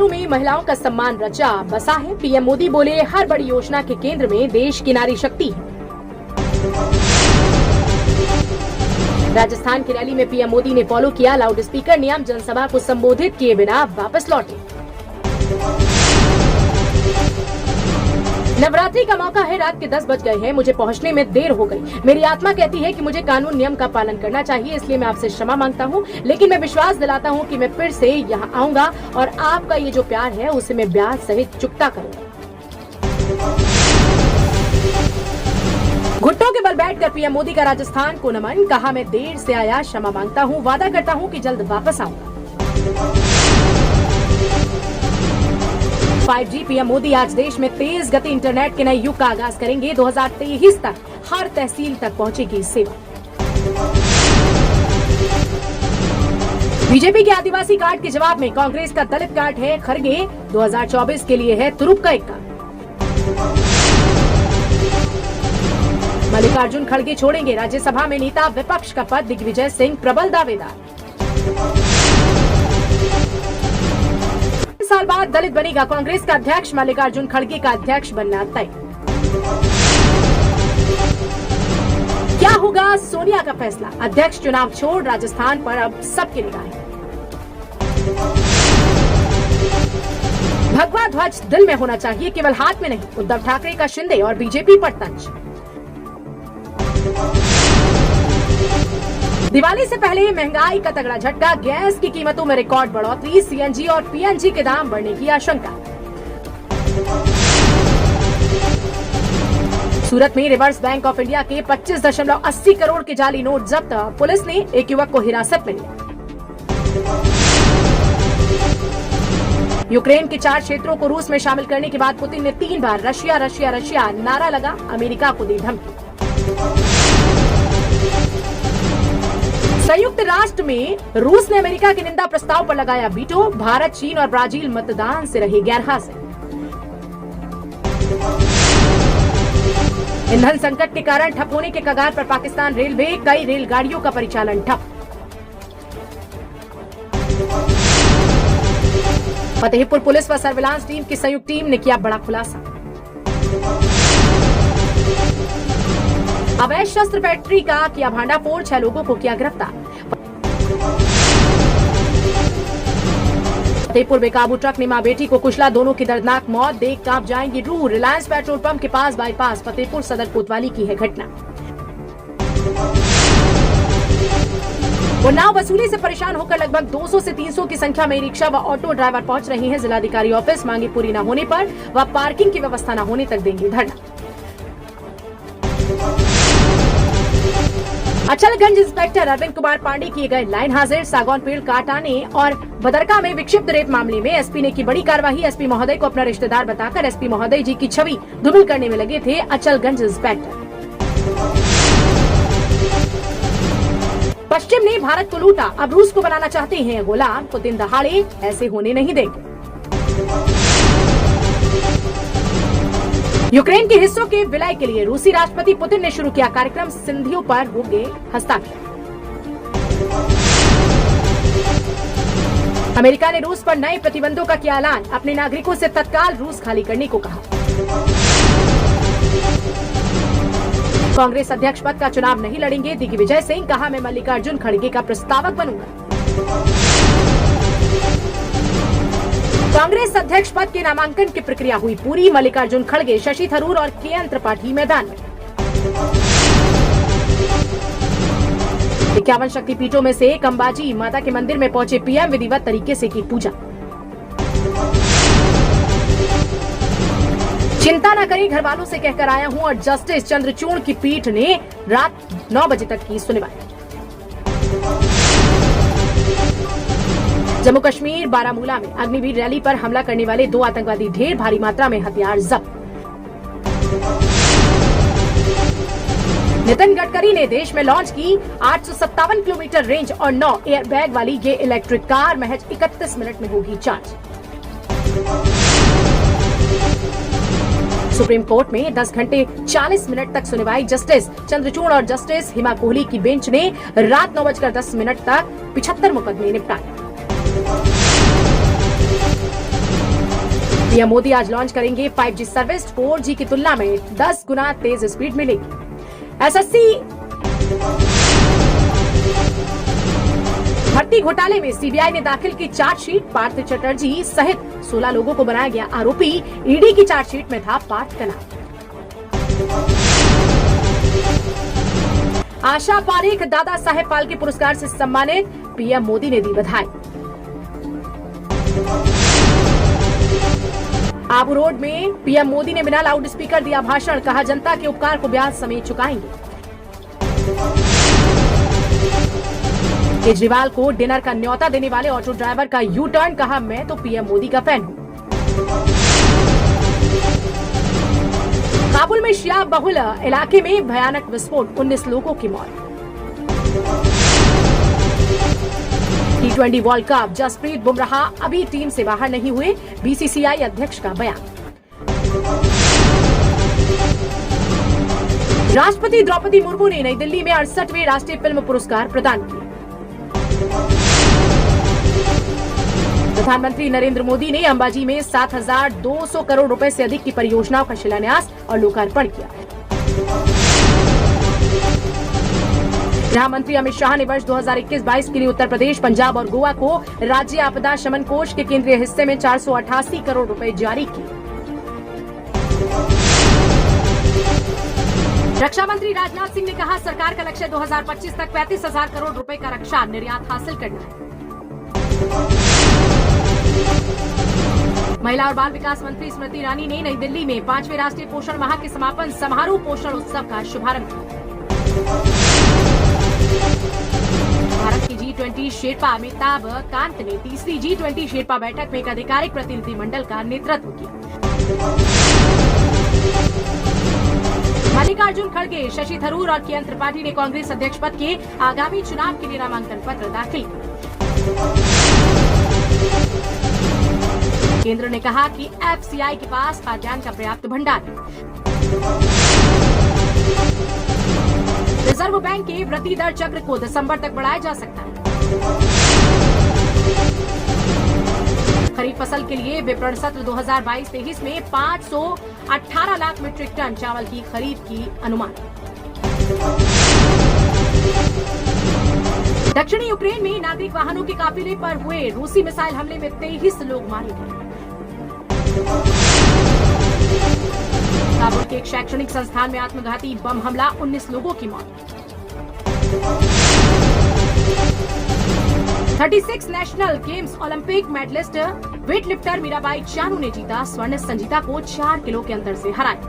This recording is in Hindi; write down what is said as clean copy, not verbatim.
समारोह में महिलाओं का सम्मान रचा बसा है। पीएम मोदी बोले, हर बड़ी योजना के केंद्र में देश की नारी शक्ति है। राजस्थान की रैली में पीएम मोदी ने फॉलो किया लाउड स्पीकर नियम, जनसभा को संबोधित किए बिना वापस लौटे। नवरात्रि का मौका है, रात के 10 बज गए हैं, मुझे पहुंचने में देर हो गई। मेरी आत्मा कहती है कि मुझे कानून नियम का पालन करना चाहिए, इसलिए मैं आपसे क्षमा मांगता हूं, लेकिन मैं विश्वास दिलाता हूं कि मैं फिर से यहां आऊंगा और आपका ये जो प्यार है उसे मैं ब्याज सहित चुकता करूंगा। घुटनों के बल बैठकर पीएम मोदी का राजस्थान को नमन, कहा मैं देर से आया, क्षमा मांगता हूं, वादा करता हूं कि जल्द वापस आऊंगा। 5G पीएम मोदी आज देश में तेज गति इंटरनेट के नए युग का आगाज करेंगे। 2023 तक हर तहसील तक पहुंचेगी सेवा। बीजेपी के आदिवासी कार्ड के जवाब में कांग्रेस का दलित कार्ड है खरगे, 2024 के लिए है तुरुप का इक्का। मल्लिकार्जुन खड़गे छोड़ेंगे राज्यसभा में नेता विपक्ष का पद, दिग्विजय सिंह प्रबल दावेदार। साल बाद दलित बनेगा कांग्रेस का अध्यक्ष, मल्लिकार्जुन खड़गे का अध्यक्ष बनना तय। क्या होगा सोनिया का फैसला, अध्यक्ष चुनाव छोड़ राजस्थान पर अब सबकी निगाहें। भगवा ध्वज दिल में होना चाहिए, केवल हाथ में नहीं, उद्धव ठाकरे का शिंदे और बीजेपी पर तंज। दिवाली से पहले महंगाई का तगड़ा झटका, गैस की कीमतों में रिकॉर्ड बढ़ोतरी, सीएनजी और पीएनजी के दाम बढ़ने की आशंका। सूरत में रिवर्स बैंक ऑफ इंडिया के 25.80 करोड़ के जाली नोट जब्त, पुलिस ने एक युवक को हिरासत में लिया। यूक्रेन के 4 क्षेत्रों को रूस में शामिल करने के बाद पुतिन ने 3 बार रशिया रशिया रशिया नारा लगा, अमेरिका को दी धमकी। संयुक्त राष्ट्र में रूस ने अमेरिका के निंदा प्रस्ताव पर लगाया वीटो, भारत, चीन और ब्राजील मतदान से रहे गैरहाजिर। ईंधन संकट के कारण ठप होने के कगार पर पाकिस्तान रेलवे, कई रेलगाड़ियों का परिचालन ठप। फतेहपुर पुलिस व सर्विलांस टीम की संयुक्त टीम ने किया बड़ा खुलासा। अवैध शस्त्र फैक्ट्री का किया भांडाफोड़, 6 लोगों को किया गिरफ्तार। फतेहपुर बेकाबू ट्रक ने मां बेटी को कुचला, दोनों की दर्दनाक मौत देख कांप जाएंगी रूह। रिलायंस पेट्रोल पंप के पास बाईपास फतेहपुर सदर कोतवाली की है घटना। उन्नाव वसूली से परेशान होकर लगभग 200 से 300 की संख्या में रिक्शा व ऑटो ड्राइवर पहुंच रहे हैं जिलाधिकारी ऑफिस, मांगे पूरी न होने पर व पार्किंग की व्यवस्था न होने तक देंगे धरना। अचलगंज इंस्पेक्टर अरविंद कुमार पांडे किए गए लाइन हाजिर, सागौन पेड़ काट आने और बदरका में विक्षिप्त रेप मामले में एसपी ने की बड़ी कार्रवाई। एसपी महोदय को अपना रिश्तेदार बताकर एसपी महोदय जी की छवि धूमिल करने में लगे थे अचलगंज इंस्पेक्टर। पश्चिम ने भारत को लूटा, अब रूस को बनाना चाहते हैं गुलाम, को दिन दहाड़े ऐसे होने नहीं देंगे। यूक्रेन के हिस्सों के विलय के लिए रूसी राष्ट्रपति पुतिन ने शुरू किया कार्यक्रम, संधियों पर होंगे हस्ताक्षर। अमेरिका ने रूस पर नए प्रतिबंधों का किया ऐलान, अपने नागरिकों से तत्काल रूस खाली करने को कहा। कांग्रेस अध्यक्ष पद का चुनाव नहीं लड़ेंगे दिग्विजय सिंह, कहा मैं मल्लिकार्जुन खड़गे का प्रस्तावक बनूंगा। कांग्रेस अध्यक्ष पद के नामांकन की प्रक्रिया हुई पूरी, मल्लिकार्जुन खड़गे, शशि थरूर और केएन त्रिपाठी मैदान में। 51 शक्तिपीठों में से एक अंबाजी माता के मंदिर में पहुंचे पीएम, विधिवत तरीके से की पूजा। चिंता न करें, घर वालों से कहकर आया हूं और जस्टिस चंद्रचूड़ की पीठ ने रात 9 बजे तक की सुनवाई। जम्मू कश्मीर बारामूला में अग्निवीर रैली पर हमला करने वाले 2 आतंकवादी ढेर, भारी मात्रा में हथियार जब्त। नितिन गडकरी ने देश में लॉन्च की 857 किलोमीटर रेंज और 9 एयरबैग वाली ये इलेक्ट्रिक कार, महज 31 मिनट में होगी चार्ज। सुप्रीम कोर्ट में 10 घंटे 40 मिनट तक सुनवाई, जस्टिस चंद्रचूड़ और जस्टिस हिमा कोहली की बेंच ने रात 9:10 तक 75 मुकदमे निपटाए। पीएम मोदी आज लॉन्च करेंगे 5G सर्विस। 4G की तुलना में 10 गुना तेज स्पीड मिलेगी। एसएससी भर्ती घोटाले में सीबीआई ने दाखिल की चार्जशीट। पार्थ चटर्जी सहित 16 लोगों को बनाया गया आरोपी। ईडी की चार्जशीट में था पार्थ का नाम। आशा पारेख दादा साहेब फाल्के पुरस्कार से सम्मानित। पीएम मोदी ने दी बधाई। आबू रोड में पीएम मोदी ने बिना लाउड स्पीकर दिया भाषण। कहा जनता के उपकार को ब्याज समेत चुकाएंगे। केजरीवाल को डिनर का न्योता देने वाले ऑटो ड्राइवर का यू टर्न। कहा मैं तो पीएम मोदी का फैन हूं। काबुल में शिया बहुल इलाके में भयानक विस्फोट। 19 लोगों की मौत। T20 world cup Jasprit Bumrah अभी टीम से बाहर नहीं हुए। बीसीसीआई अध्यक्ष का बयान। राष्ट्रपति द्रौपदी मुर्मू ने नई दिल्ली में 68वें राष्ट्रीय फिल्म पुरस्कार प्रदान किए। प्रधानमंत्री नरेंद्र मोदी ने अंबाजी में 7,200 करोड़ रुपए से अधिक की परियोजनाओं का शिलान्यास और लोकार्पण किया। गृह मंत्री अमित शाह ने वर्ष 2021-22 के लिए उत्तर प्रदेश, पंजाब और गोवा को राज्य आपदा शमन कोष के केंद्रीय हिस्से में 488 करोड़ रुपए जारी किए। रक्षा मंत्री राजनाथ सिंह ने कहा सरकार का लक्ष्य 2025 तक 35,000 करोड़ रुपए का रक्षा निर्यात हासिल करना है। महिला और बाल विकास मंत्री स्मृति ईरानी ने नई दिल्ली में 5वें राष्ट्रीय पोषण माह के समापन समारोह पोषण उत्सव का शुभारंभ किया। भारत की G20 शेरपा अमिताभ कांत ने तीसरी G20 शेरपा बैठक में एक आधिकारिक प्रतिनिधिमंडल का नेतृत्व किया। मल्लिकार्जुन खड़गे, शशि थरूर और के एन त्रिपाठी ने कांग्रेस अध्यक्ष पद के आगामी चुनाव के लिए नामांकन पत्र दाखिल किए। केंद्र ने कहा कि एफसीआई के पास खाद्यान्न का पर्याप्त भंडार है। रिजर्व बैंक के वृद्धि दर चक्र को दिसंबर तक बढ़ाया जा सकता है। खरीफ फसल के लिए विपणन सत्र 2022-23 में 518 लाख मीट्रिक टन चावल की खरीद की अनुमान। दक्षिणी यूक्रेन में नागरिक वाहनों के काफिले पर हुए रूसी मिसाइल हमले में 23 लोग मारे गए। काबुल के एक शैक्षणिक संस्थान में आत्मघाती बम हमला, 19 लोगों की मौत। 36 national games Olympic medallist weight lifter Mirabai Chanu ने जीता स्वर्ण। संजीता को 4 किलो के अंतर से हराया।